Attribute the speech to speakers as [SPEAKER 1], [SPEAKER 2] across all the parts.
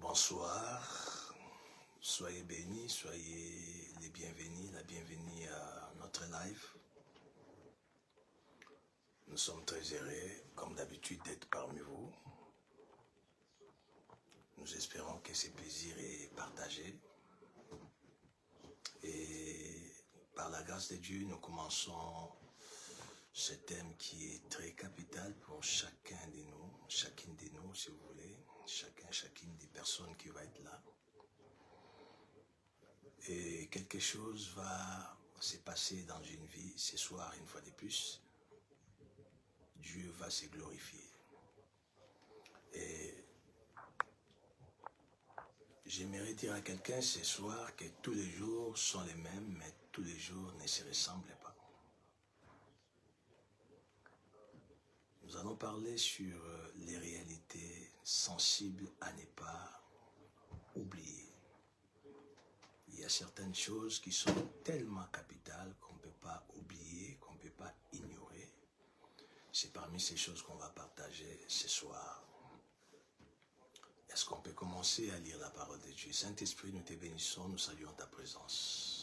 [SPEAKER 1] Bonsoir, soyez bénis, soyez les bienvenus, la bienvenue à notre live. Nous sommes très heureux, comme d'habitude, d'être parmi vous. Nous espérons que ce plaisir est partagé. Et par la grâce de Dieu, nous commençons ce thème qui est très capital pour chacun de nous, chacune de nous, si vous voulez, chacune des personnes qui va être là. Et quelque chose va se passer dans une vie ce soir, une fois de plus. Dieu va se glorifier. Et j'aimerais dire à quelqu'un ce soir que tous les jours sont les mêmes, mais tous les jours ne se ressemblent pas. Nous allons parler sur les réalités sensibles à ne pas oublier. Il y a certaines choses qui sont tellement capitales qu'on ne peut pas oublier, qu'on ne peut pas ignorer. C'est parmi ces choses qu'on va partager ce soir. Est-ce qu'on peut commencer à lire la parole de Dieu? Saint-Esprit, nous te bénissons, nous saluons ta présence.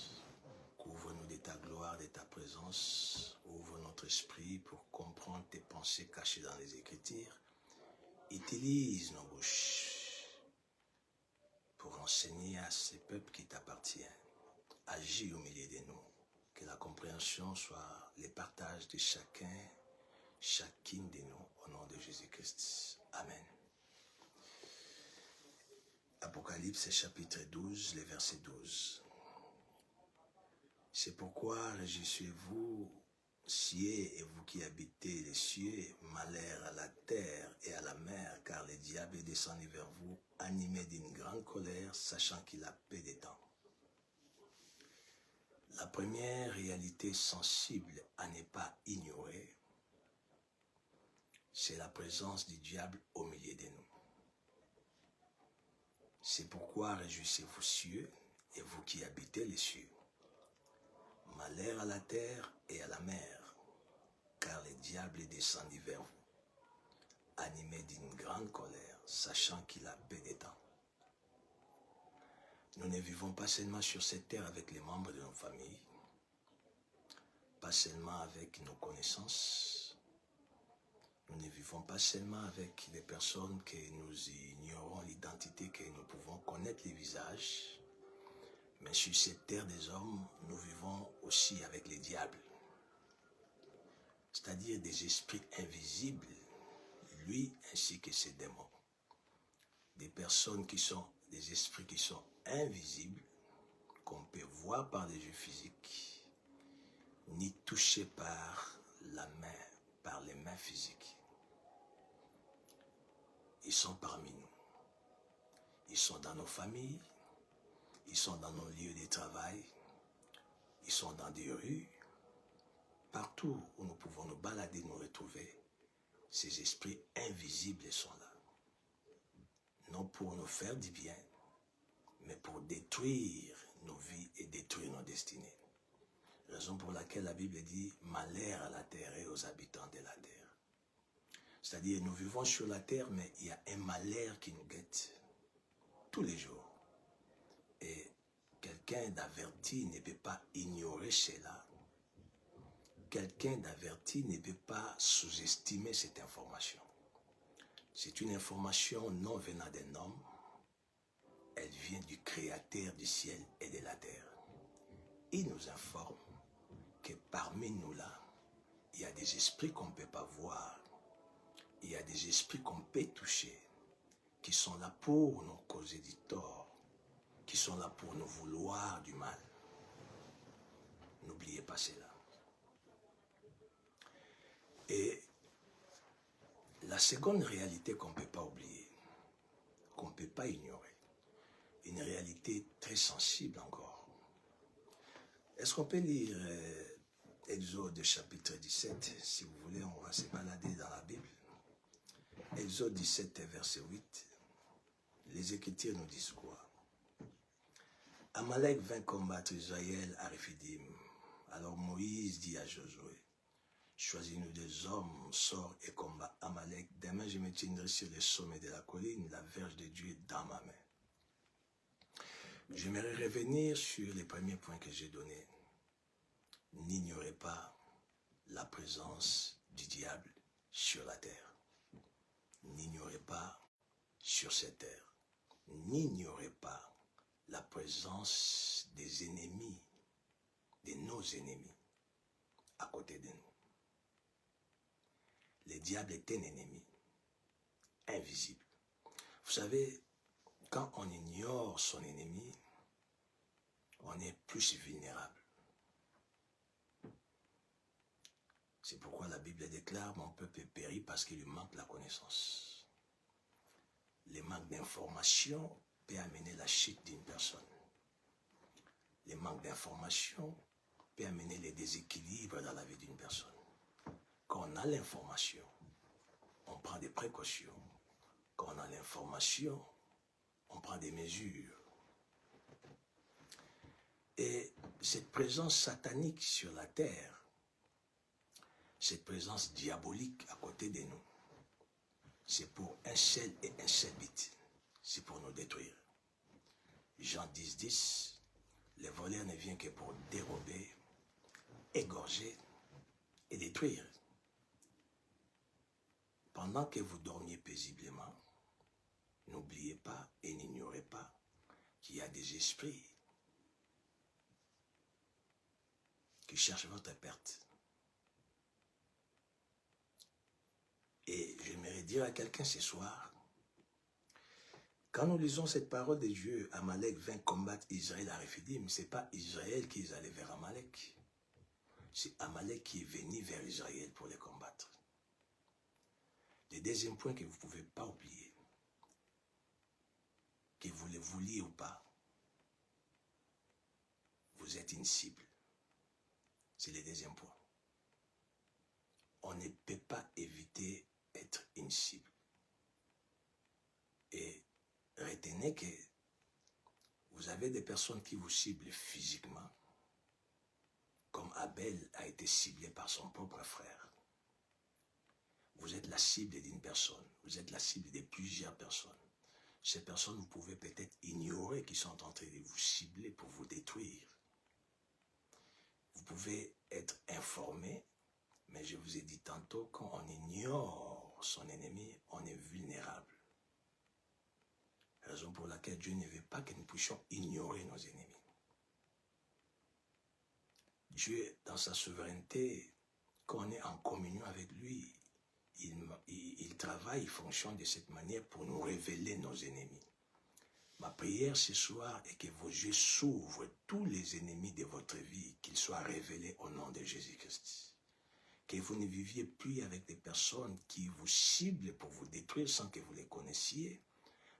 [SPEAKER 1] Couvre-nous de ta gloire, de ta présence. Ouvre notre esprit pour comprendre tes pensées cachées dans les Écritures. Utilise nos bouches pour enseigner à ces peuples qui t'appartiennent. Agis au milieu de nous. Que la compréhension soit le partage de chacune de nous, au nom de Jésus-Christ. Amen. Apocalypse chapitre 12, le verset 12. C'est pourquoi réjouissez-vous, cieux, et vous qui habitez les cieux, malheur à la terre et à la mer, car le diable est descendu vers vous, animé d'une grande colère, sachant qu'il a peu de temps. La première réalité sensible à ne pas ignorer, c'est la présence du diable au milieu de nous. C'est pourquoi réjouissez-vous, cieux, et vous qui habitez les cieux. Malheur à la terre et à la mer, car le diable est descendu vers vous, animé d'une grande colère, sachant qu'il a peu de temps. Nous ne vivons pas seulement sur cette terre avec les membres de nos familles, pas seulement avec nos connaissances. Nous ne vivons pas seulement avec des personnes que nous ignorons l'identité, que nous pouvons connaître les visages, mais sur cette terre des hommes, nous vivons aussi avec les diables, c'est-à-dire des esprits invisibles, lui ainsi que ses démons. Des personnes qui sont des esprits qui sont invisibles, qu'on peut voir par les yeux physiques, ni toucher par la main, par les mains physiques. Ils sont parmi nous. Ils sont dans nos familles, ils sont dans nos lieux de travail, ils sont dans des rues, partout où nous pouvons nous balader, nous retrouver. Ces esprits invisibles sont là. Non pour nous faire du bien, mais pour détruire nos vies et détruire nos destinées. Raison pour laquelle la Bible dit « malheur à la terre et aux habitants de la terre ». C'est-à-dire nous vivons sur la terre, mais il y a un malheur qui nous guette tous les jours. Et quelqu'un d'averti ne peut pas ignorer cela. Quelqu'un d'averti ne peut pas sous-estimer cette information. C'est une information non venant d'un homme. Elle vient du Créateur du ciel et de la terre. Il nous informe que parmi nous là, il y a des esprits qu'on ne peut pas voir. Il y a des esprits qu'on peut toucher, qui sont là pour nous causer du tort, qui sont là pour nous vouloir du mal. N'oubliez pas cela. Et la seconde réalité qu'on ne peut pas oublier, qu'on ne peut pas ignorer, une réalité très sensible encore. Est-ce qu'on peut lire Exode chapitre 17, si vous voulez, on va se balader dans la Bible. Exode 17, verset 8. Les Écritures nous disent quoi? Amalek vint combattre Israël à Rephidim. Alors Moïse dit à Josué, choisis-nous des hommes, sors et combat Amalek. Demain je me tiendrai sur le sommet de la colline, la verge de Dieu est dans ma main. J'aimerais revenir sur les premiers points que j'ai donnés. N'ignorez pas la présence du diable sur la terre. N'ignorez pas sur cette terre. N'ignorez pas la présence des ennemis, de nos ennemis, à côté de nous. Le diable est un ennemi, invisible. Vous savez, quand on ignore son ennemi, on est plus vulnérable. C'est pourquoi la Bible déclare « Mon peuple périt parce qu'il lui manque la connaissance ». Le manque d'information peut amener la chute d'une personne. Le manque d'information peut amener les déséquilibres dans la vie d'une personne. Quand on a l'information, on prend des précautions. Quand on a l'information, on prend des mesures. Et cette présence satanique sur la terre, cette présence diabolique à côté de nous, c'est pour un seul et un seul but, c'est pour nous détruire. Jean 10, 10, le voleur ne vient que pour dérober, égorger et détruire. Pendant que vous dormiez paisiblement, n'oubliez pas et n'ignorez pas qu'il y a des esprits qui cherchent votre perte. Et j'aimerais dire à quelqu'un ce soir, quand nous lisons cette parole de Dieu, Amalek vint combattre Israël à Rephidim, ce n'est pas Israël qui est allé vers Amalek. C'est Amalek qui est venu vers Israël pour les combattre. Le deuxième point que vous ne pouvez pas oublier, que vous le vouliez ou pas, vous êtes une cible. C'est le deuxième point. On ne peut pas éviter d'être une cible. Et retenez que vous avez des personnes qui vous ciblent physiquement, comme Abel a été ciblé par son propre frère. Vous êtes la cible d'une personne, vous êtes la cible de plusieurs personnes. Ces personnes, vous pouvez peut-être ignorer qu'ils sont en train de vous cibler pour vous détruire. Vous pouvez être informé, mais je vous ai dit tantôt, quand on ignore son ennemi, on est vulnérable. Raison pour laquelle Dieu ne veut pas que nous puissions ignorer nos ennemis. Dieu, dans sa souveraineté, quand on est en communion avec lui, il travaille, il fonctionne de cette manière pour nous révéler nos ennemis. Ma prière ce soir est que vos yeux s'ouvrent, tous les ennemis de votre vie, qu'ils soient révélés au nom de Jésus-Christ. Que vous ne viviez plus avec des personnes qui vous ciblent pour vous détruire sans que vous les connaissiez,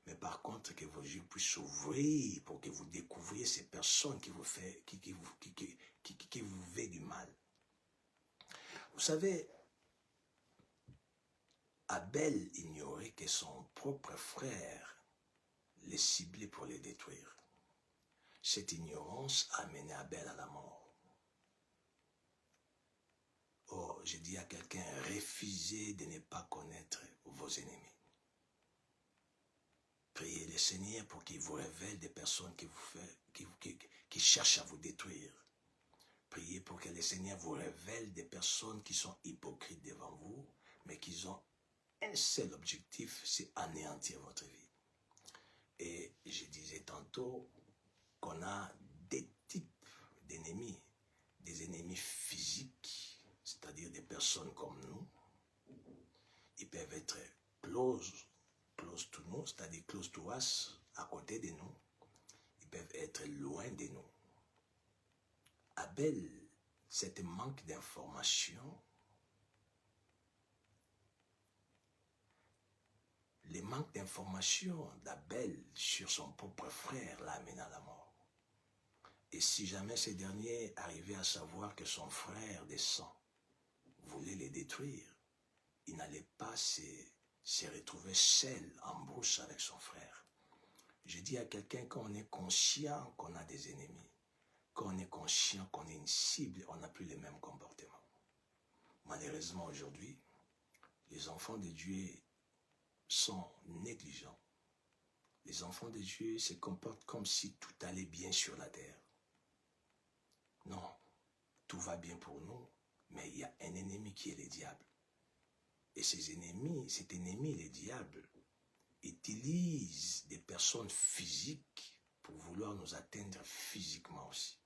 [SPEAKER 1] mais par contre que vos yeux puissent s'ouvrir pour que vous découvriez ces personnes qui vous veulent du mal. Vous savez, Abel ignorait que son propre frère les ciblait pour les détruire. Cette ignorance a amené Abel à la mort. Oh, j'ai dit à quelqu'un, refusez de ne pas connaître vos ennemis. Priez le Seigneur pour qu'il vous révèle des personnes qui cherchent à vous détruire. Priez pour que le Seigneur vous révèle des personnes qui sont hypocrites devant vous, mais qui ont un seul objectif, c'est anéantir votre vie. Et je disais tantôt qu'on a des types d'ennemis, des ennemis physiques, c'est-à-dire des personnes comme nous. Ils peuvent être close to nous, c'est-à-dire close to us, à côté de nous. Ils peuvent être loin de nous. Abel, cet manque d'information, le manque d'information d'Abel sur son propre frère l'amène à la mort. Et si jamais ce dernier arrivait à savoir que son frère de sang voulait les détruire, il n'allait pas se retrouver seul en brousse avec son frère. Je dis à quelqu'un, quand on est conscient qu'on a des ennemis, quand on est conscient qu'on est une cible, on n'a plus les mêmes comportements. Malheureusement aujourd'hui, les enfants de Dieu sont négligents. Les enfants de Dieu se comportent comme si tout allait bien sur la terre. Non, tout va bien pour nous, mais il y a un ennemi qui est le diable. Et cet ennemi, le diable, utilise des personnes physiques pour vouloir nous atteindre physiquement aussi.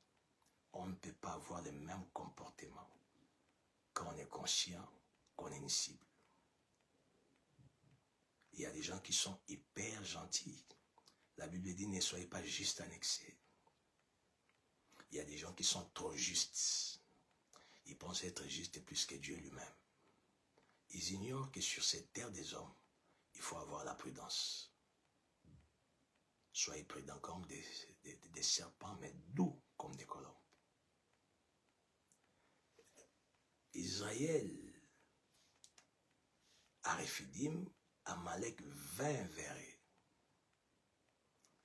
[SPEAKER 1] On ne peut pas avoir le même comportement quand on est conscient qu'on est une cible. Il y a des gens qui sont hyper gentils. La Bible dit, ne soyez pas juste en excès. Il y a des gens qui sont trop justes. Ils pensent être justes plus que Dieu lui-même. Ils ignorent que sur cette terre des hommes, il faut avoir la prudence. Soyez prudents comme des serpents, mais doux comme des colombes. Israël, à Rephidim, Amalek vint vers eux.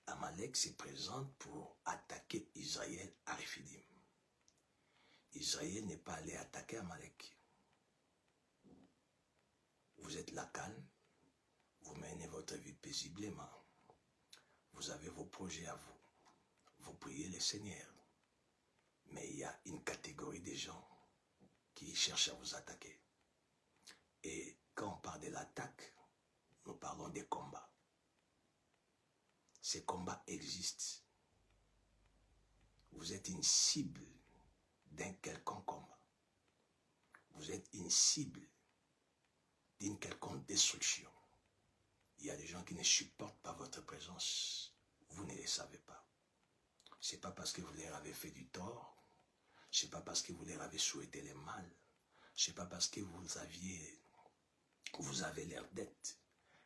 [SPEAKER 1] Amalek se présente pour attaquer Israël à Rephidim. Israël n'est pas allé attaquer Amalek. Vous êtes là calme, vous menez votre vie paisiblement. Vous avez vos projets à vous. Vous priez le Seigneur. Mais il y a une catégorie de gens qui cherchent à vous attaquer. Et quand on parle de l'attaque, nous parlons des combats. Ces combats existent. Vous êtes une cible d'un quelconque combat. Vous êtes une cible d'une quelconque destruction. Il y a des gens qui ne supportent pas votre présence. Vous ne les savez pas. Ce n'est pas parce que vous leur avez fait du tort. Ce n'est pas parce que vous leur avez souhaité le mal. Ce n'est pas parce que vous avez l'air d'être.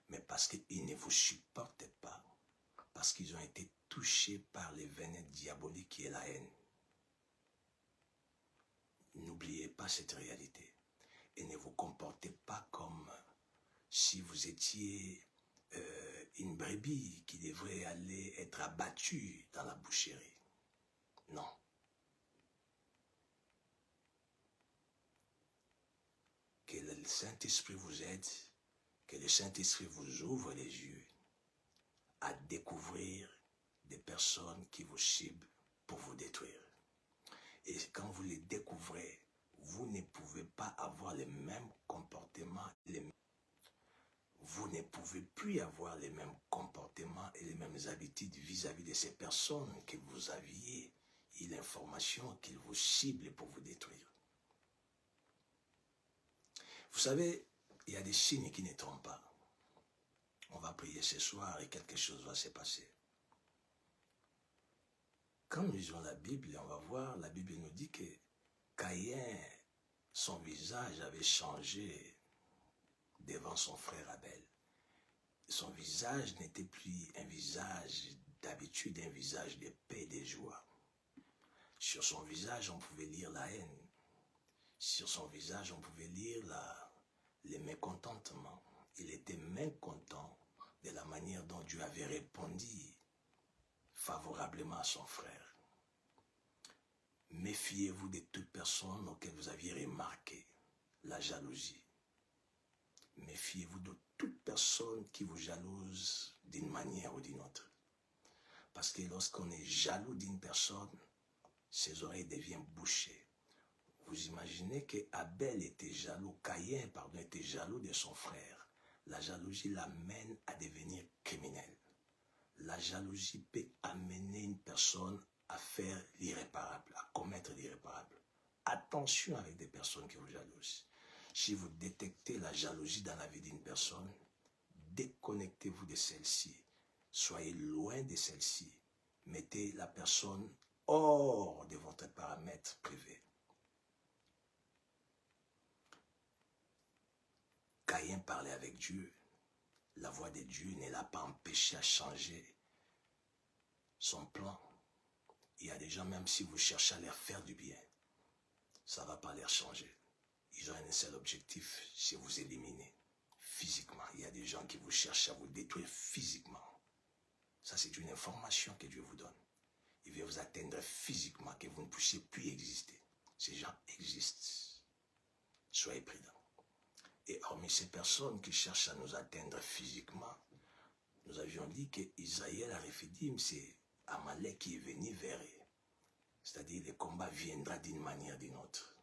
[SPEAKER 1] Mais parce qu'ils ne vous supportent pas. Parce qu'ils ont été touchés par les venin diaboliques qui est la haine. N'oubliez pas cette réalité. Et ne vous comportez pas comme si vous étiez une brebis qui devrait aller être abattue dans la boucherie. Non. Que le Saint-Esprit vous aide, que le Saint-Esprit vous ouvre les yeux à découvrir des personnes qui vous ciblent pour vous détruire. Et quand vous les découvrez, vous ne pouvez pas avoir les mêmes comportements. Vous ne pouvez plus avoir les mêmes comportements et les mêmes habitudes vis-à-vis de ces personnes que vous aviez eu l'information qu'ils vous ciblent pour vous détruire. Vous savez, il y a des signes qui ne trompent pas. On va prier ce soir et quelque chose va se passer. Quand nous lisons la Bible, on va voir, la Bible nous dit que Caïn, son visage avait changé devant son frère Abel. Son visage n'était plus un visage d'habitude, un visage de paix et de joie. Sur son visage, on pouvait lire la haine. Sur son visage, on pouvait lire le mécontentement. Il était mécontent de la manière dont Dieu avait répondu favorablement à son frère. Méfiez-vous de toute personne auquel vous aviez remarqué la jalousie. Méfiez-vous de toute personne qui vous jalouse d'une manière ou d'une autre. Parce que lorsqu'on est jaloux d'une personne, ses oreilles deviennent bouchées. Vous imaginez que Abel était jaloux, Caïn, était jaloux de son frère. La jalousie l'amène à devenir criminel. La jalousie peut amener une personne à faire l'irréparable, à commettre l'irréparable. Attention avec des personnes qui vous jalousent. Si vous détectez la jalousie dans la vie d'une personne, déconnectez-vous de celle-ci. Soyez loin de celle-ci. Mettez la personne hors de votre paramètre privé. Caïn parlait avec Dieu. La voix de Dieu ne l'a pas empêché à changer son plan. Il y a des gens, même si vous cherchez à leur faire du bien, ça ne va pas leur changer. Ils ont un seul objectif, c'est vous éliminer physiquement. Il y a des gens qui vous cherchent à vous détruire physiquement. Ça, c'est une information que Dieu vous donne. Il veut vous atteindre physiquement, que vous ne puissiez plus exister. Ces gens existent. Soyez prudents. Et hormis ces personnes qui cherchent à nous atteindre physiquement, nous avions dit qu'Israël à Réphidim, c'est Amalek qui est venu vers eux. C'est-à-dire le combat viendra d'une manière ou d'une autre.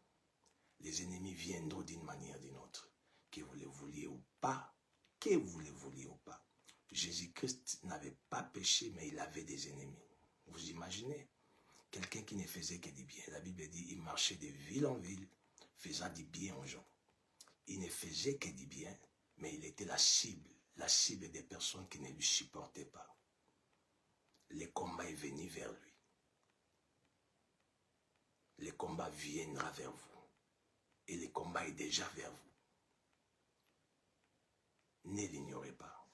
[SPEAKER 1] Les ennemis viendront d'une manière ou d'une autre. Que vous le vouliez ou pas, que vous le vouliez ou pas. Jésus-Christ n'avait pas péché, mais il avait des ennemis. Vous imaginez? Quelqu'un qui ne faisait que du bien. La Bible dit, il marchait de ville en ville, faisant du bien aux gens. Il ne faisait que du bien, mais il était la cible des personnes qui ne lui supportaient pas. Le combat est venu vers lui. Le combat viendra vers vous. Et le combat est déjà vers vous. Ne l'ignorez pas.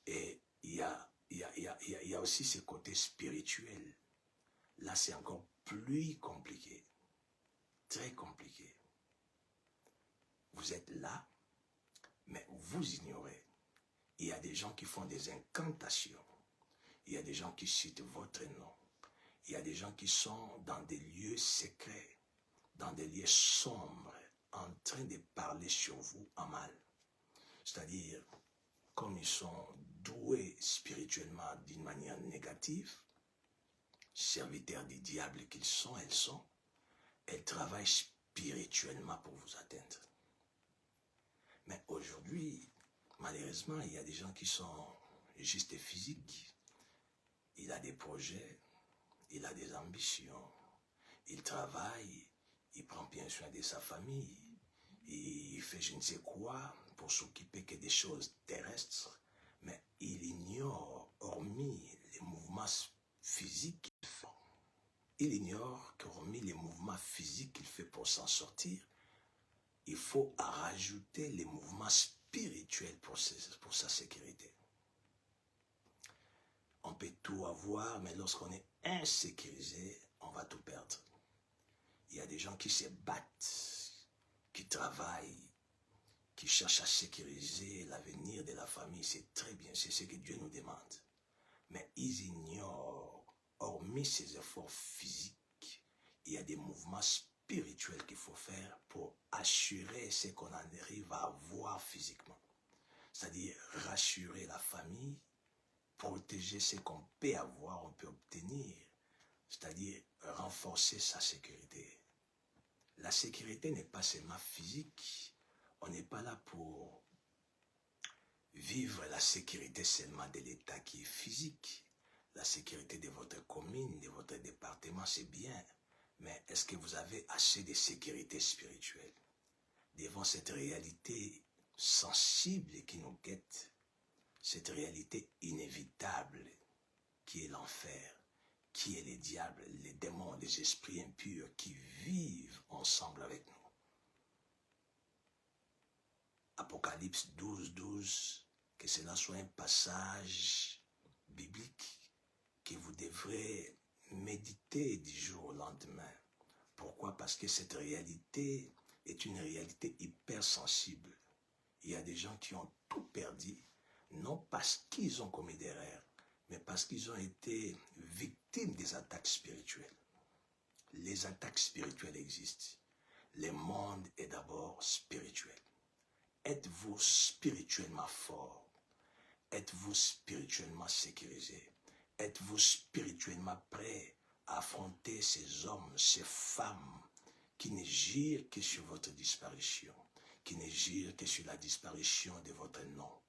[SPEAKER 1] Et il y a aussi ce côté spirituel. Là, c'est encore plus compliqué. Très compliqué. Vous êtes là, mais vous ignorez. Il y a des gens qui font des incantations. Il y a des gens qui citent votre nom. Il y a des gens qui sont dans des lieux secrets, dans des lieux sombres, en train de parler sur vous en mal. C'est-à-dire, comme ils sont doués spirituellement d'une manière négative, serviteurs du diable qu'ils sont, elles travaillent spirituellement pour vous atteindre. Mais aujourd'hui, malheureusement, il y a des gens qui sont juste physiques. Il a des projets, il a des ambitions, il travaille, il prend bien soin de sa famille, il fait je ne sais quoi pour s'occuper que des choses terrestres, mais il ignore, hormis les mouvements physiques qu'il fait, il ignore qu'hormis les mouvements physiques qu'il fait pour s'en sortir, il faut rajouter les mouvements spirituels pour sa sécurité. On peut tout avoir, mais lorsqu'on est insécurisé, on va tout perdre. Il y a des gens qui se battent, qui travaillent, qui cherchent à sécuriser l'avenir de la famille. C'est très bien, c'est ce que Dieu nous demande. Mais ils ignorent, hormis ces efforts physiques, il y a des mouvements spirituels qu'il faut faire pour assurer ce qu'on arrive à avoir physiquement. C'est-à-dire rassurer la famille, protéger ce qu'on peut avoir, on peut obtenir, c'est-à-dire renforcer sa sécurité. La sécurité n'est pas seulement physique, on n'est pas là pour vivre la sécurité seulement de l'État qui est physique. La sécurité de votre commune, de votre département, c'est bien, mais est-ce que vous avez assez de sécurité spirituelle? Devant cette réalité sensible qui nous guette, cette réalité inévitable qui est l'enfer, qui est les diables, les démons, les esprits impurs qui vivent ensemble avec nous. Apocalypse 12, que cela soit un passage biblique que vous devrez méditer du jour au lendemain. Pourquoi? Parce que cette réalité est une réalité hypersensible. Il y a des gens qui ont tout perdu, non parce qu'ils ont commis des erreurs, mais parce qu'ils ont été victimes des attaques spirituelles. Les attaques spirituelles existent. Le monde est d'abord spirituel. Êtes-vous spirituellement fort? Êtes-vous spirituellement sécurisé? Êtes-vous spirituellement prêt à affronter ces hommes, ces femmes qui ne girent que sur votre disparition, qui ne girent que sur la disparition de votre nom,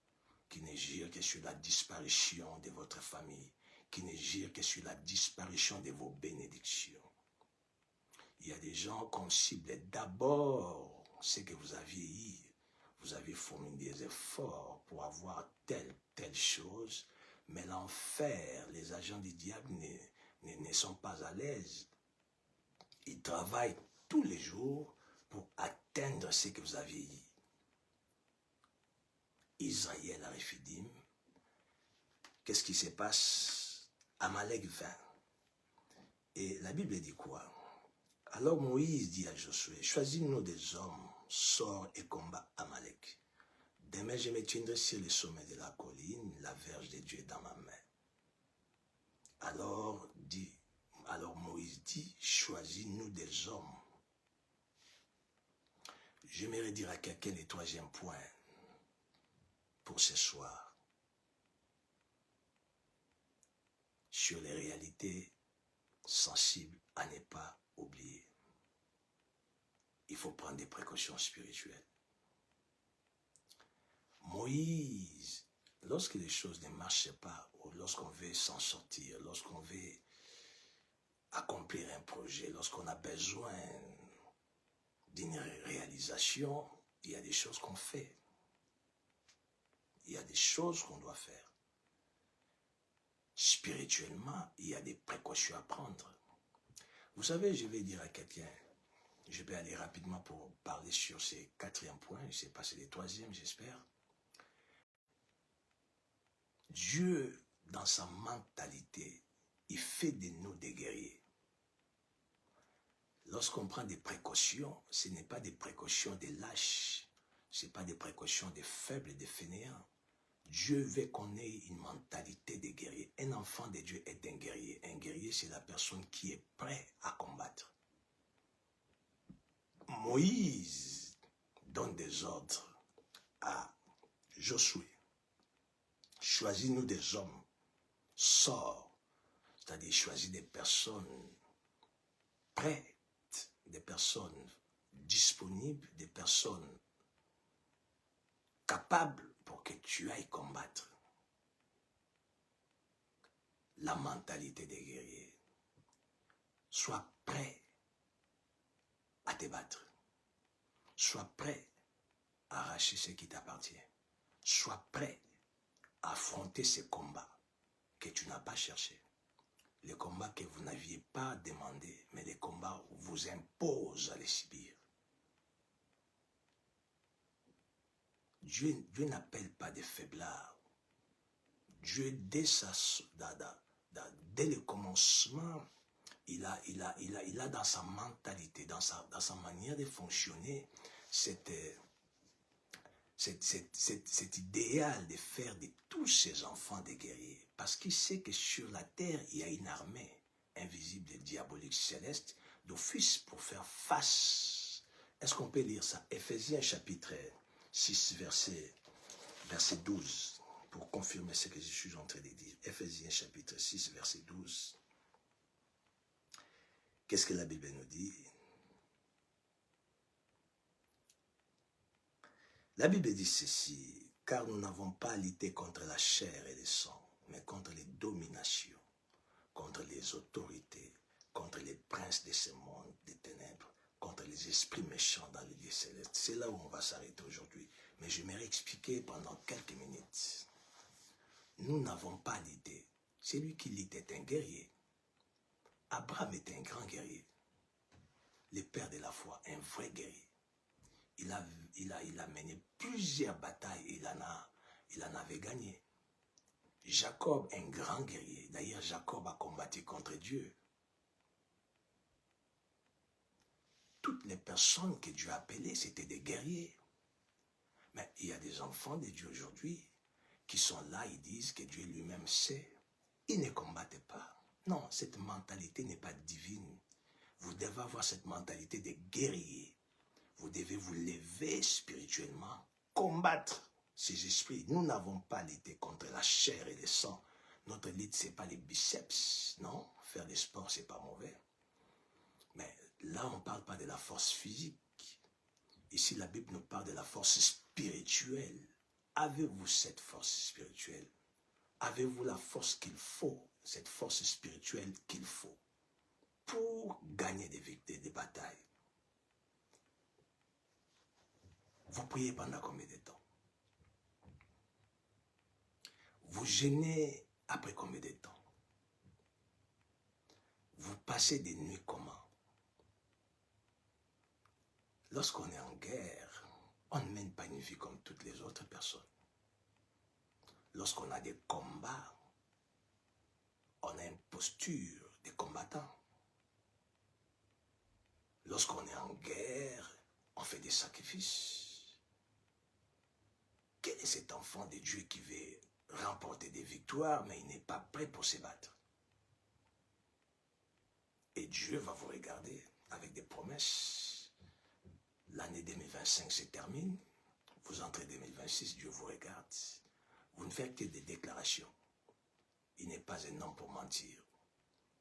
[SPEAKER 1] qui ne girent que sur la disparition de votre famille, qui ne girent que sur la disparition de vos bénédictions? Il y a des gens qu'on cible d'abord ce que vous aviez eu. Vous avez fourni des efforts pour avoir telle chose, mais l'enfer, les agents du diable ne sont pas à l'aise. Ils travaillent tous les jours pour atteindre ce que vous aviez eu. Israël à Réphidim, qu'est-ce qui se passe? Amalek vint. Et la Bible dit quoi? Alors Moïse dit à Josué, choisis-nous des hommes, sors et combat Amalek. Demain, je me tiendrai sur le sommet de la colline, la verge de Dieu est dans ma main. Alors Moïse dit, choisis-nous des hommes. J'aimerais dire à quelqu'un le troisième point pour ce soir. sur les réalités sensibles à ne pas oublier. Il faut prendre des précautions spirituelles. Moïse, lorsque les choses ne marchaient pas, ou lorsqu'on veut s'en sortir, lorsqu'on veut accomplir un projet, lorsqu'on a besoin d'une réalisation, il y a des choses qu'on fait. Il y a des choses qu'on doit faire. Spirituellement, il y a des précautions à prendre. Vous savez, je vais dire à quelqu'un, je vais aller rapidement pour parler sur ces 4e points, je ne sais pas si c'est les 3e, j'espère. Dieu, dans sa mentalité, il fait de nous des guerriers. Lorsqu'on prend des précautions, ce n'est pas des précautions des lâches, ce n'est pas des précautions des faibles et des fainéants. Dieu veut qu'on ait une mentalité de guerrier. Un enfant de Dieu est un guerrier. Un guerrier, c'est la personne qui est prête à combattre. Moïse donne des ordres à Josué. Choisis-nous des hommes, sors, c'est-à-dire choisis des personnes prêtes, des personnes disponibles, des personnes capables pour que tu ailles combattre. La mentalité des guerriers. Sois prêt à te battre. Sois prêt à arracher ce qui t'appartient. Sois prêt à affronter ces combats que tu n'as pas cherchés. Les combats que vous n'aviez pas demandés, mais les combats où vous imposent à les subir. Dieu n'appelle pas des faiblards. Dieu, dès le commencement, il a dans sa mentalité, dans sa manière de fonctionner, cet idéal de faire de tous ses enfants des guerriers. Parce qu'il sait que sur la terre, il y a une armée invisible et diabolique céleste d'office pour faire face. Est-ce qu'on peut lire ça? Éphésiens chapitre 6, verset 12, pour confirmer ce que je suis en train de dire. Éphésiens chapitre 6, verset 12. Qu'est-ce que la Bible nous dit? La Bible dit ceci, car nous n'avons pas à lutter contre la chair et le sang, mais contre les dominations, contre les autorités, contre les princes de ce monde des ténèbres, contre les esprits méchants dans les lieux célestes. C'est là où on va s'arrêter aujourd'hui. Mais je vais expliquer pendant quelques minutes. Nous n'avons pas à lutter. Celui qui lutte est un guerrier. Abraham était un grand guerrier. Le père de la foi, un vrai guerrier. Il a mené plusieurs batailles et il en avait gagné. Jacob, un grand guerrier. D'ailleurs, Jacob a combattu contre Dieu. Toutes les personnes que Dieu a appelées, c'était des guerriers. Mais il y a des enfants de Dieu aujourd'hui qui sont là, ils disent que Dieu lui-même sait. Ils ne combattent pas. Non, cette mentalité n'est pas divine. Vous devez avoir cette mentalité de guerrier. Vous devez vous lever spirituellement, combattre ces esprits. Nous n'avons pas lutté contre la chair et le sang. Notre lutte, ce n'est pas les biceps. Non, faire des sports, ce n'est pas mauvais. Mais là, on ne parle pas de la force physique. Ici, la Bible nous parle de la force spirituelle. Avez-vous cette force spirituelle? Avez-vous la force qu'il faut, cette force spirituelle qu'il faut pour gagner des batailles? Vous priez pendant combien de temps? Vous jeûnez après combien de temps? Vous passez des nuits comment? Lorsqu'on est en guerre, on ne mène pas une vie comme toutes les autres personnes. Lorsqu'on a des combats, on a une posture de combattant. Lorsqu'on est en guerre, on fait des sacrifices. Quel est cet enfant de Dieu qui veut remporter des victoires, mais il n'est pas prêt pour se battre? Et Dieu va vous regarder avec des promesses. L'année 2025 se termine. Vous entrez en 2026, Dieu vous regarde. Vous ne faites que des déclarations. Il n'est pas un homme pour mentir.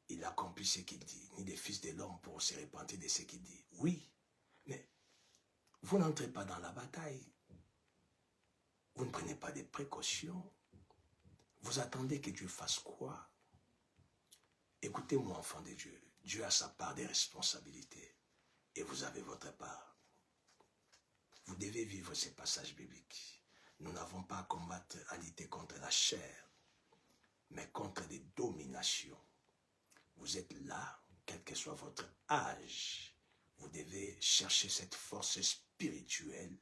[SPEAKER 1] Il accomplit ce qu'il dit, ni des fils de l'homme pour se repentir de ce qu'il dit. Oui, mais vous n'entrez pas dans la bataille. Vous ne prenez pas des précautions. Vous attendez que Dieu fasse quoi? Écoutez-moi, enfant de Dieu. Dieu a sa part des responsabilités et vous avez votre part. Vous devez vivre ces passages bibliques. Nous n'avons pas à combattre, à lutter contre la chair, mais contre des dominations. Vous êtes là, quel que soit votre âge. Vous devez chercher cette force spirituelle,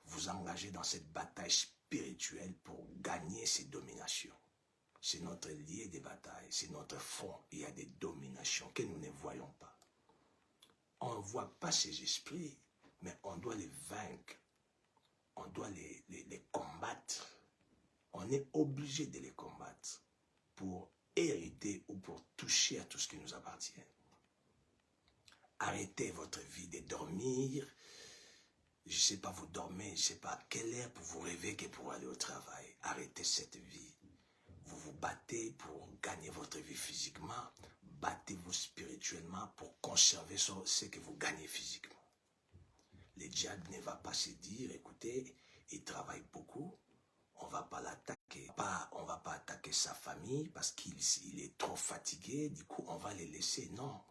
[SPEAKER 1] vous engager dans cette bataille spirituelle pour gagner ces dominations. C'est notre lieu de bataille, c'est notre front. Il y a des dominations que nous ne voyons pas. On ne voit pas ces esprits, mais on doit les vaincre. On doit les combattre. On est obligé de les combattre pour hériter ou pour toucher à tout ce qui nous appartient. Arrêtez votre vie de dormir. Je ne sais pas, vous dormez, je ne sais pas à quelle heure pour vous réveiller pour aller au travail. Arrêtez cette vie. Vous vous battez pour gagner votre vie physiquement. Battez-vous spirituellement pour conserver ce que vous gagnez physiquement. Le diable ne va pas se dire, écoutez, il travaille beaucoup, on ne va pas l'attaquer. On ne va pas attaquer sa famille parce qu'il est trop fatigué, du coup on va les laisser. Non.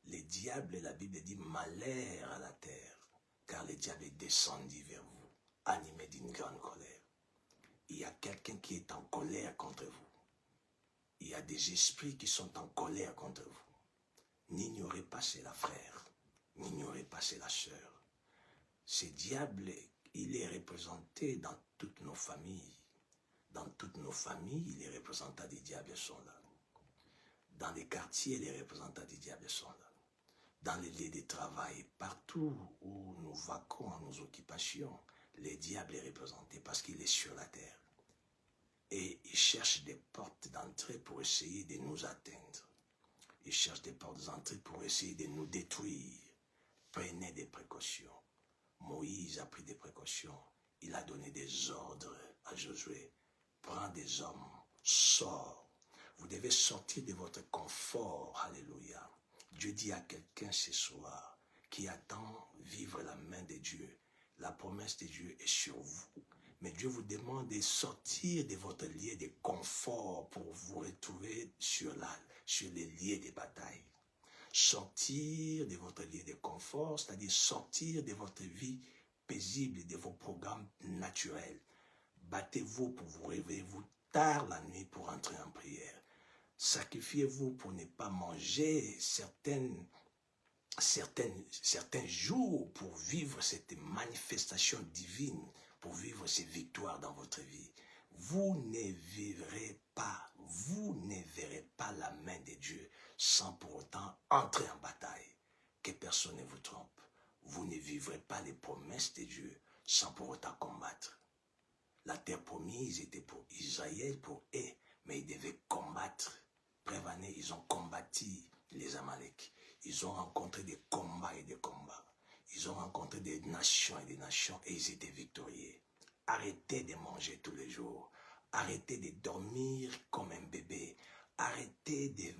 [SPEAKER 1] Le diable, la Bible dit, malheur à la terre, car le diable est descendu vers vous, animé d'une grande colère. Il y a quelqu'un qui est en colère contre vous. Il y a des esprits qui sont en colère contre vous. N'ignorez pas cela, frère. N'ignorez pas cela, sœur. Ce diable, il est représenté dans toutes nos familles. Dans toutes nos familles, les représentants des diables sont là. Dans les quartiers, les représentants des diables sont là. Dans les lieux de travail, partout où nous vaquons à nos occupations, le diable est représenté parce qu'il est sur la terre. Et il cherche des portes d'entrée pour essayer de nous atteindre. Il cherche des portes d'entrée pour essayer de nous détruire. Prenez des précautions. Moïse a pris des précautions. Il a donné des ordres à Josué. Prends des hommes, sors. Vous devez sortir de votre confort. Alléluia. Dieu dit à quelqu'un ce soir qui attend vivre la main de Dieu. La promesse de Dieu est sur vous. Mais Dieu vous demande de sortir de votre lieu de confort pour vous retrouver sur les lieux de bataille. Sortir de votre lieu de confort, c'est-à-dire sortir de votre vie paisible, de vos programmes naturels. Battez-vous pour vous réveiller tard la nuit pour entrer en prière. Sacrifiez-vous pour ne pas manger certains jours pour vivre cette manifestation divine, pour vivre ces victoires dans votre vie. Vous ne verrez pas la main de Dieu sans pour autant entrer en bataille. Que personne ne vous trompe. Vous ne vivrez pas les promesses de Dieu sans pour autant combattre. La terre promise était pour Israël, pour eux, mais ils devaient combattre. Prévenez, ils ont combattu les Amalek. Ils ont rencontré des combats et des combats. Ils ont rencontré des nations et ils étaient victorieux. Arrêtez de manger tous les jours. Arrêtez de dormir comme un bébé. Arrêtez de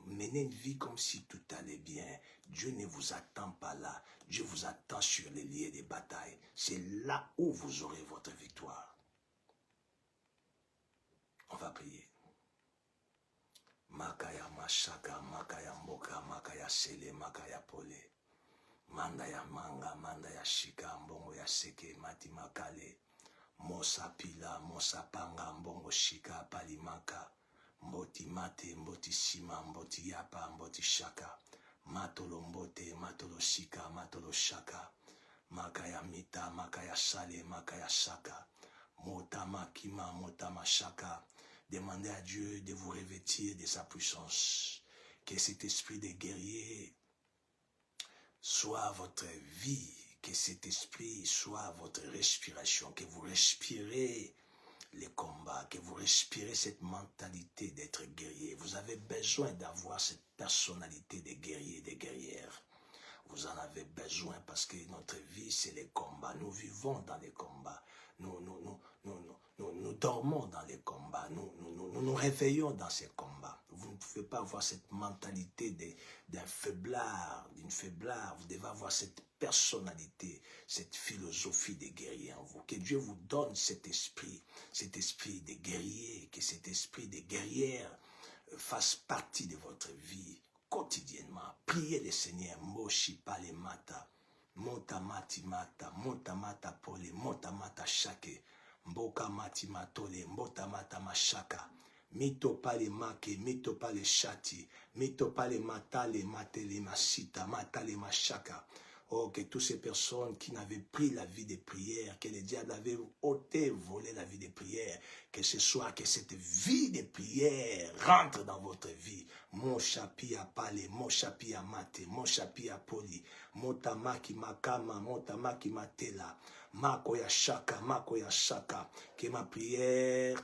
[SPEAKER 1] mener une vie comme si tout allait bien. Dieu ne vous attend pas là. Dieu vous attend sur les lieux de bataille. C'est là où vous aurez votre victoire. On va prier. Makaya mashaka, makaya mboka, makaya sele, makaya pole. Manda ya manga, manda ya shika, mbongo ya seke, mati makale. Mosa pila, mosa panga, mbongo shika, palimaka. Mboti mate, mboti sima, mboti yapa, mboti shaka. Matolo mbote, matolo shika, matolo shaka. Makaya mita, makaya sale, makaya shaka. Motama kima, motama shaka. Demandez à Dieu de vous revêtir de sa puissance. Que cet esprit de guerrier soit votre vie. Que cet esprit soit votre respiration. Que vous respirez les combats. Que vous respirez cette mentalité d'être guerrier. Vous avez besoin d'avoir cette personnalité de guerrier et de guerrière. Vous en avez besoin parce que notre vie, c'est les combats. Nous vivons dans les combats. Nous dormons dans les combats. Nous nous nous réveillons dans ces combats. Vous ne pouvez pas avoir cette mentalité d'un faiblard, d'une faiblard. Vous devez avoir cette personnalité, cette philosophie des guerriers en vous. Que Dieu vous donne cet esprit des guerriers, que cet esprit des guerrières fasse partie de votre vie quotidiennement. Priez le Seigneur. Moshi pale mata, monta mati mata, monta mata pole, monta mata shake, mboka mati matole, mbota mata mashaka. Mito pale make, mito pale shati, mito pale matale, matele masita, matale mashaka. Oh, que toutes ces personnes qui n'avaient pris la vie de prière, que le diable avait ôté, volé la vie de prière, que ce soit que cette vie de prière rentre dans votre vie. Mon chapi a parlé, mon chapi a maté, mon chapi a poli, mon tamaki makama, mon tamaki matela, mako ya shaka, que ma prière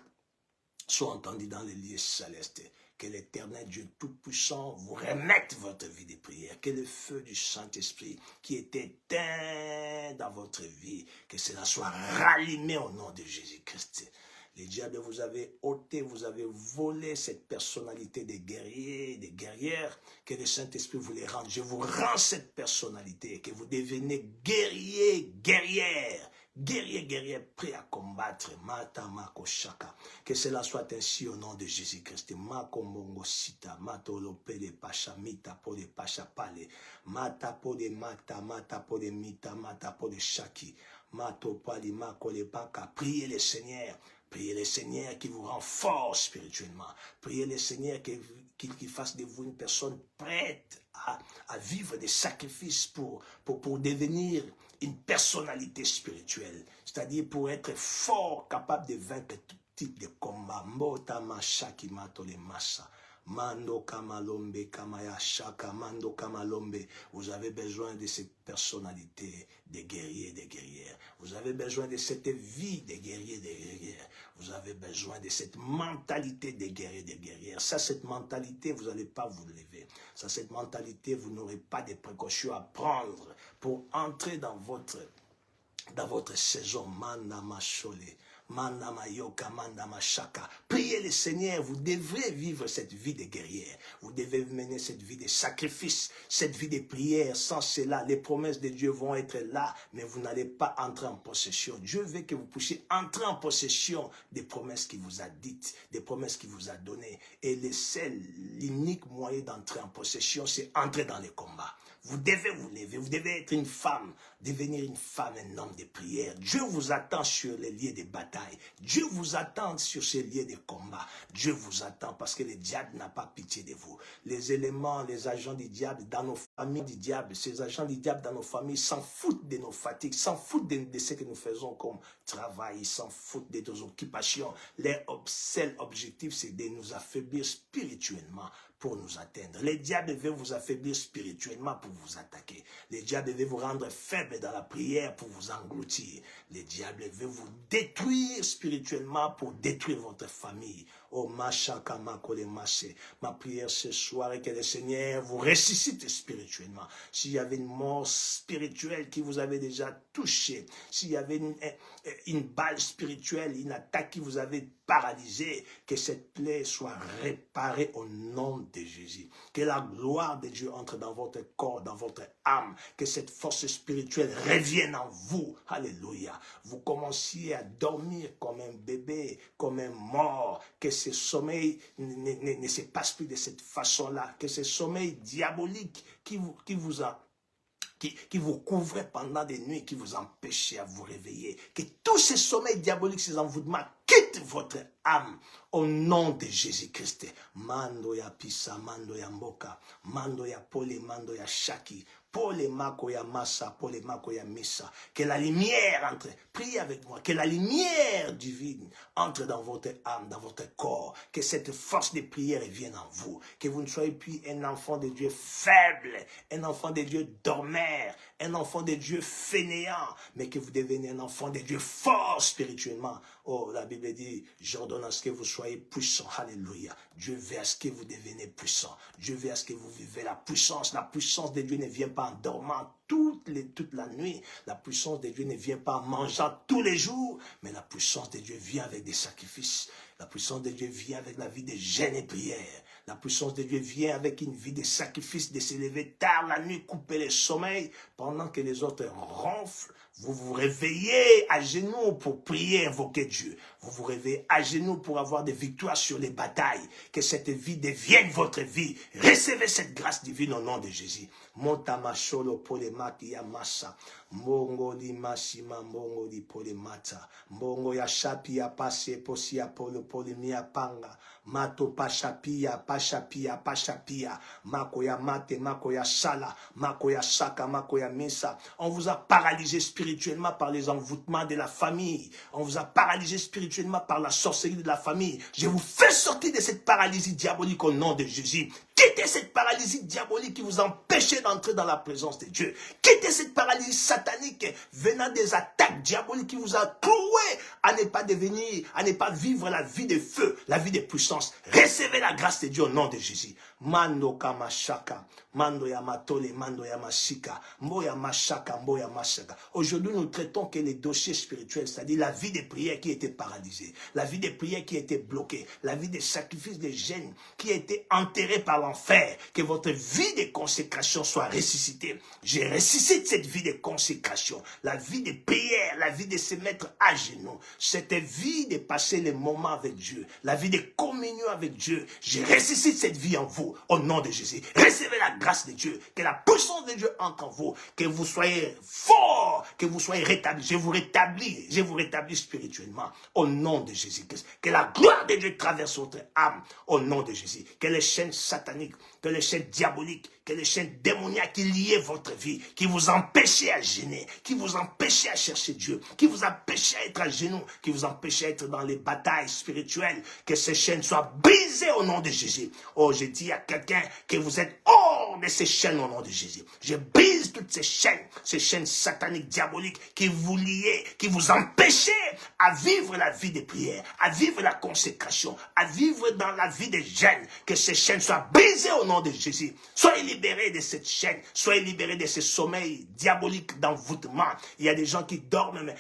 [SPEAKER 1] soit entendue dans les lieux célestes. Que l'Éternel Dieu Tout-Puissant vous remette votre vie de prière. Que le feu du Saint-Esprit qui est éteint dans votre vie, que cela soit rallumé au nom de Jésus-Christ. Les diables vous avez ôté, vous avez volé cette personnalité des guerriers, des guerrières, que le Saint-Esprit vous les rende. Je vous rends cette personnalité, que vous devenez guerriers, guerrières. Guerrier, prêt à combattre. Mata mako shaka. Que cela soit ainsi au nom de Jésus-Christ. Mako mongo sita. Mato lopele pacha mita po de pacha pale. Mata po de mata, mata po de mita, mata po de shaki. Mato pali mako le baka. Priez le Seigneur. Priez le Seigneur qui vous rend fort spirituellement. Priez le Seigneur qui fasse de vous une personne prête à vivre des sacrifices pour devenir une personnalité spirituelle. C'est-à-dire pour être fort, capable de vaincre tout type de combat. Mota mashaki matole masa. Mando kamalombe kamaya shaka. Mando kamalombe. Vous avez besoin de cette personnalité des guerriers et des guerrières. Vous avez besoin de cette vie des guerriers et des guerrières. Vous avez besoin de cette mentalité des guerriers et des guerrières. Ça, cette mentalité, vous n'allez pas vous lever. Ça, cette mentalité, vous n'aurez pas de précautions à prendre pour entrer dans votre saison. Manda machole. Manda mayoka, manda machaka. Priez le Seigneur, vous devrez vivre cette vie de guerrière. Vous devez mener cette vie de sacrifice, cette vie de prière. Sans cela, les promesses de Dieu vont être là, mais vous n'allez pas entrer en possession. Dieu veut que vous puissiez entrer en possession des promesses qu'il vous a dites, des promesses qu'il vous a données. Et l'unique moyen d'entrer en possession, c'est entrer dans les combats. Vous devez vous lever, vous devez être une femme, devenir une femme, un homme de prière. Dieu vous attend sur les lieux de bataille. Dieu vous attend sur ces lieux de combat. Dieu vous attend parce que le diable n'a pas pitié de vous. Les éléments, les agents du diable dans nos familles du diable, ces agents du diable dans nos familles s'en foutent de nos fatigues, s'en foutent de ce que nous faisons comme travail, ils s'en foutent de nos occupations. Leur seul objectif, c'est de nous affaiblir spirituellement pour nous atteindre. Les diables veulent vous affaiblir spirituellement pour vous attaquer. Les diables veulent vous rendre faible dans la prière pour vous engloutir. Les diables veulent vous détruire spirituellement pour détruire votre famille. Oh, machaka makole maché. Ma prière ce soir est que le Seigneur vous ressuscite spirituellement. S'il y avait une mort spirituelle qui vous avait déjà touché, s'il y avait une balle spirituelle, une attaque qui vous avait paralysé, que cette plaie soit réparée au nom de Jésus. Que la gloire de Dieu entre dans votre corps, dans votre âme. Que cette force spirituelle revienne en vous. Alléluia. Vous commenciez à dormir comme un bébé, comme un mort. Que ce sommeil ne se passe plus de cette façon-là. Que ce sommeil diabolique qui vous couvrait pendant des nuits, qui vous empêchait à vous réveiller. Que tous ces sommeils diaboliques, ces envoûtements, quittent votre âme au nom de Jésus-Christ. Mando ya pisa, mando ya mboka, mando ya pole, mando ya shaki. Pole mako ya massa, pole mako ya missa. Que la lumière entre, priez avec moi, que la lumière divine entre dans votre âme, dans votre corps. Que cette force de prière vienne en vous. Que vous ne soyez plus un enfant de Dieu faible, un enfant de Dieu dormeur, un enfant de Dieu fainéant, mais que vous devenez un enfant de Dieu fort spirituellement. Oh, la Bible dit, j'ordonne à ce que vous soyez puissants. Alléluia. Dieu veut à ce que vous devenez puissants. Dieu veut à ce que vous vivez la puissance. La puissance de Dieu ne vient pas en dormant. toute la nuit. La puissance de Dieu ne vient pas en mangeant tous les jours, mais la puissance de Dieu vient avec des sacrifices. La puissance de Dieu vient avec la vie de jeûne et prière. La puissance de Dieu vient avec une vie de sacrifice, de se lever tard la nuit, couper le sommeil, pendant que les autres ronflent. Vous vous réveillez à genoux pour prier, invoquer Dieu. Vous vous réveillez à genoux pour avoir des victoires sur les batailles. Que cette vie devienne votre vie. Recevez cette grâce divine au nom de Jésus. Montamasholo polemati ya masa. Mongo di masima, mongo di polemata. Mongo ya shapi ya pase posi ya polo polemia panga. Mato pashapia, pashapia, pashapia. Mako ya mate, mako ya sala. Mako ya saka, mako ya mesa. On vous a paralysé spirituellement par les envoûtements de la famille. On vous a paralysé spirituellement par la sorcellerie de la famille. Je vous fais sortir de cette paralysie diabolique au nom de Jésus. Quittez cette paralysie diabolique qui vous empêchait d'entrer dans la présence de Dieu. Quittez cette paralysie satanique venant des attaques diaboliques qui vous a cloué à ne pas devenir, à ne pas vivre la vie de feu, la vie de puissance. Recevez la grâce de Dieu au nom de Jésus. Mando kamashaka, mando ya matole, mando ya mashika, mboya mashaka, mboya mashaka. Aujourd'hui, nous traitons que les dossiers spirituels, c'est-à-dire la vie de prière qui était paralysée, la vie de prière qui était bloquée, la vie de sacrifice de jeûne qui a été enterrée par l'enfer. Que votre vie de consécration soit ressuscitée. Je ressuscite cette vie de consécration, la vie de prière, la vie de se mettre à genoux, cette vie de passer les moments avec Dieu, la vie de communion avec Dieu. Je ressuscite cette vie en vous. Au nom de Jésus, recevez la grâce de Dieu, que la puissance de Dieu entre en vous, que vous soyez forts, que vous soyez rétablis. Je vous rétablis spirituellement, au nom de Jésus-Christ. Que la gloire de Dieu traverse votre âme, au nom de Jésus. Que les chaînes sataniques, que les chaînes diaboliques, que les chaînes démoniaques qui liaient votre vie, qui vous empêchaient à gêner, qui vous empêchaient à chercher Dieu, qui vous empêchaient à être à genoux, qui vous empêchaient à être dans les batailles spirituelles, que ces chaînes soient brisées au nom de Jésus. Oh, je dis à quelqu'un que vous êtes hors de ces chaînes au nom de Jésus. Je brise toutes ces chaînes sataniques, diaboliques, qui vous liaient, qui vous empêchaient à vivre la vie de prière, à vivre la consécration, à vivre dans la vie des jeûnes. Que ces chaînes soient brisées au nom de Jésus. Soyez libérés de cette chaîne, soyez libérés de ce sommeil diabolique d'envoûtement. Il y a des gens qui dorment, mais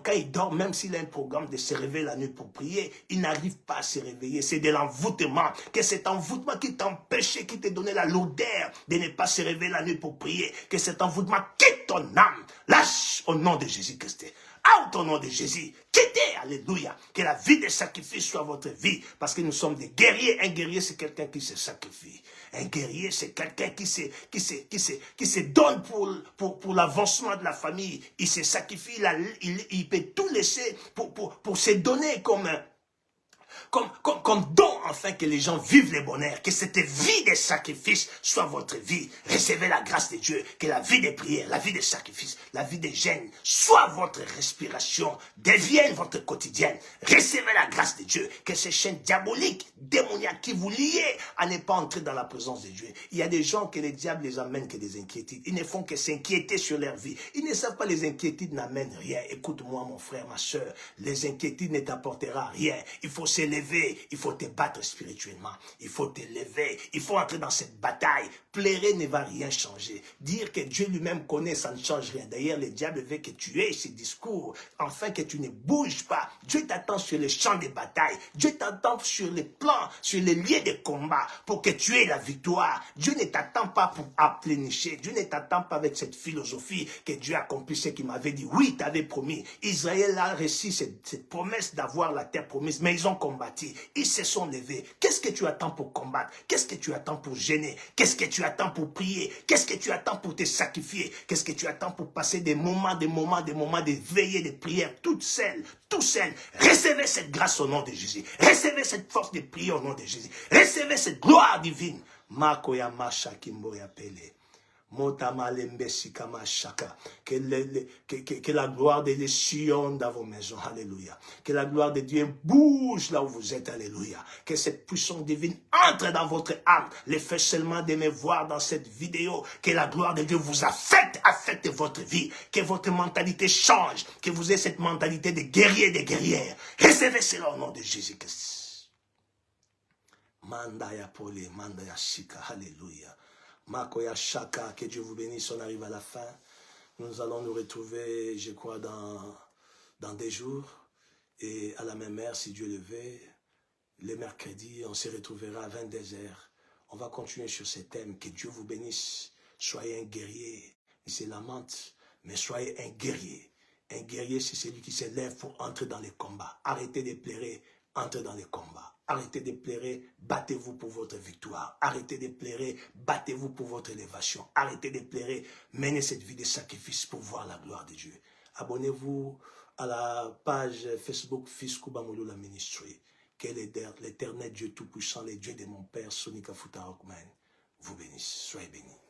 [SPEAKER 1] quand ils dorment, même s'il a un programme de se réveiller la nuit pour prier, ils n'arrivent pas à se réveiller. C'est de l'envoûtement. Que cet envoûtement qui t'empêchait, qui te donnait la lourdeur de ne pas se réveiller la nuit pour prier, que cet envoûtement quitte ton âme. Lâche au nom de Jésus-Christ. Out au nom de Jésus. Quittez, alléluia. Que la vie de sacrifice soit votre vie. Parce que nous sommes des guerriers. Un guerrier, c'est quelqu'un qui se sacrifie. Un guerrier, c'est quelqu'un qui se donne pour l'avancement de la famille. Il se sacrifie, il peut tout laisser pour se donner comme don, afin que les gens vivent le bonheur, que cette vie de sacrifice soit votre vie. Recevez la grâce de Dieu, que la vie de prière, la vie de sacrifice, la vie de jeûne soit votre respiration, devienne votre quotidienne. Recevez la grâce de Dieu, que ces chaînes diaboliques, démoniaques qui vous lient à ne pas entrer dans la présence de Dieu. Il y a des gens que le diable les amène que des inquiétudes. Ils ne font que s'inquiéter sur leur vie. Ils ne savent pas les inquiétudes n'amènent rien. Écoute-moi mon frère, ma soeur, les inquiétudes ne t'apporteront rien. Il faut s'élever. Il faut te battre spirituellement. Il faut te lever. Il faut entrer dans cette bataille. Plairer ne va rien changer. Dire que Dieu lui-même connaît, ça ne change rien. D'ailleurs, le diable veut que tu aies ce discours, afin que tu ne bouges pas. Dieu t'attend sur le champ de bataille. Dieu t'attend sur les plans, sur les lieux de combat, pour que tu aies la victoire. Dieu ne t'attend pas pour applénicher. Dieu ne t'attend pas avec cette philosophie que Dieu accomplit ce qu'il m'avait dit. Oui, il t'avait promis. Israël a reçu cette promesse d'avoir la terre promise, mais ils ont combattu. Ils se sont levés. Qu'est-ce que tu attends pour combattre? Qu'est-ce que tu attends pour gêner? Qu'est-ce que tu attends pour prier? Qu'est-ce que tu attends pour te sacrifier? Qu'est-ce que tu attends pour passer des moments de veillée, de prière, toute seule, tout seul? Recevez cette grâce au nom de Jésus. Recevez cette force de prier au nom de Jésus. Recevez cette gloire divine. Makoya Masha Kimboya Pele. Que la gloire de Dieu sillonne dans vos maisons, alléluia. Que la gloire de Dieu bouge là où vous êtes, alléluia. Que cette puissance divine entre dans votre âme. Le fait seulement de me voir dans cette vidéo, que la gloire de Dieu vous affecte votre vie. Que votre mentalité change. Que vous ayez cette mentalité de guerrier, de guerrière. Recevez cela au nom de Jésus-Christ. Mandaya Pole, Mandaya Shika, alléluia. Makoya Shaka, que Dieu vous bénisse, on arrive à la fin. Nous allons nous retrouver, je crois, dans des jours. Et à la même heure, si Dieu le veut, le mercredi, on se retrouvera à 22h. On va continuer sur ces thèmes. Que Dieu vous bénisse. Soyez un guerrier. Il se lamente, mais soyez un guerrier. Un guerrier, c'est celui qui se lève pour entrer dans les combats. Arrêtez de pleurer, entrez dans les combats. Arrêtez de pleurer, battez-vous pour votre victoire. Arrêtez de pleurer, battez-vous pour votre élévation. Arrêtez de pleurer, menez cette vie de sacrifice pour voir la gloire de Dieu. Abonnez-vous à la page Facebook Fils Kubamouloula Ministry. Que l'Éternel Dieu Tout-Puissant, le Dieu de mon Père, Sonika Futa Rockman, vous bénisse. Soyez bénis.